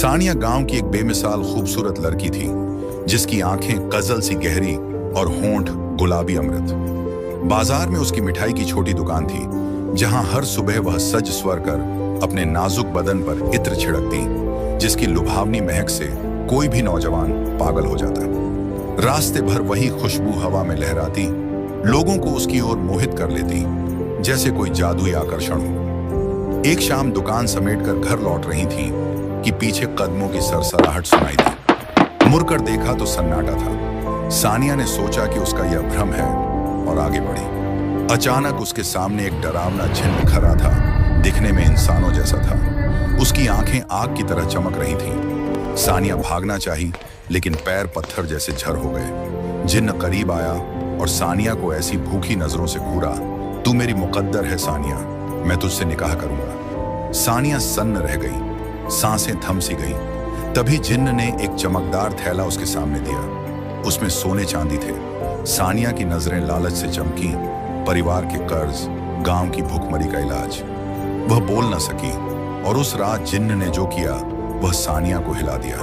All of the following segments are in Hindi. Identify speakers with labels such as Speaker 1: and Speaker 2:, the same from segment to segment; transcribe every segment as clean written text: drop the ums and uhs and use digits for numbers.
Speaker 1: सानिया गांव की एक बेमिसाल खूबसूरत लड़की थी, जिसकी आंखें कजल सी गहरी और होंठ गुलाबी अमृत। बाजार में उसकी मिठाई की छोटी दुकान थी, जहां हर सुबह वह सज स्वर कर अपने नाजुक बदन पर इत्र छिड़कती, जिसकी लुभावनी महक से कोई भी नौजवान पागल हो जाता। रास्ते भर वही खुशबू हवा में लहराती, लोगों को उसकी ओर मोहित कर लेती, जैसे कोई जादुई आकर्षण हो। एक शाम दुकान समेटकर घर लौट रही थी कि पीछे कदमों की सरसराहट सुनाई दी। मुड़कर देखा तो सन्नाटा था। सानिया ने सोचा कि उसका यह भ्रम है और आगे बढ़ी। अचानक उसके सामने एक डरावना चिन्ह खड़ा था, दिखने में इंसानों जैसा था। उसकी आंखें आग की तरह चमक रही थीं। सानिया भागना चाही, लेकिन पैर पत्थर जैसे झर हो गए। जिन्न करीब आया और सानिया को ऐसी भूखी नजरों से घूरा, तू मेरी मुकद्दर है सानिया, मैं तुझसे निकाह करूंगा। सानिया सन्न रह गई, सांसें थम सी गई। तभी जिन्न ने एक चमकदार थैला उसके सामने दिया। उसमें सोने चांदी थे। सानिया की नजरें लालच से चमकी। परिवार के कर्ज, गांव की भूखमरी का इलाज। वह बोल न सकी, और उस रात जिन्न ने जो किया वह सानिया को हिला दिया।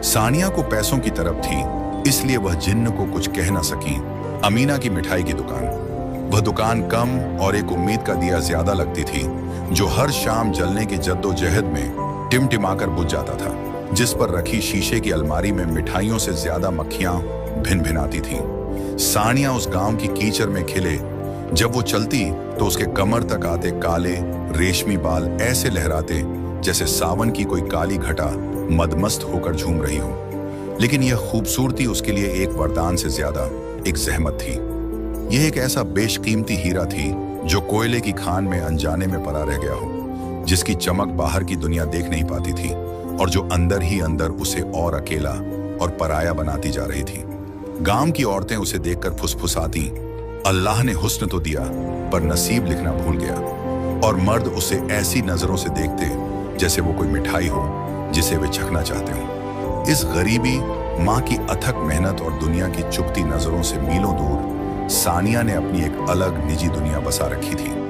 Speaker 1: सानिया को पैसों की तरफ थी, इसलिए वह जिन्न को कुछ कह न सकी। अमीना की मिठाई की दुकान, वह दुकान कम और एक उम्मीद का दिया ज्यादा लगती थी, जो हर शाम जलने की जद्दोजहद में टिमटिमाकर बुझ जाता था। जिस पर रखी शीशे की अलमारी में मिठाइयों से ज्यादा मक्खियां भिन-भिनाती थीं। सानिया उस गांव की कीचड़ में खिले। जब वो चलती तो उसके कमर तक आते काले रेशमी बाल ऐसे लहराते जैसे सावन की कोई काली घटा मदमस्त होकर झूम रही हो। लेकिन यह खूबसूरती उसके लिए एक वरदान से ज्यादा एक जहमत थी। यह एक ऐसा बेशकीमती हीरा थी जो कोयले की खान में अनजाने में पड़ा रह गया हो, जिसकी चमक बाहर की दुनिया देख नहीं पाती थी और जो अंदर ही अंदर उसे और अकेला और पराया बनाती जा रही थी। गांव की औरतें उसे देखकर फुसफुसाती, अल्लाह ने हुस्न तो दिया पर नसीब लिखना भूल गया। और मर्द उसे ऐसी नजरों से देखते जैसे वो कोई मिठाई हो जिसे वे चखना चाहते हो। इस गरीबी माँ की अथक मेहनत और दुनिया की चुभती नजरों से मीलों दूर सानिया ने अपनी एक अलग निजी दुनिया बसा रखी थी।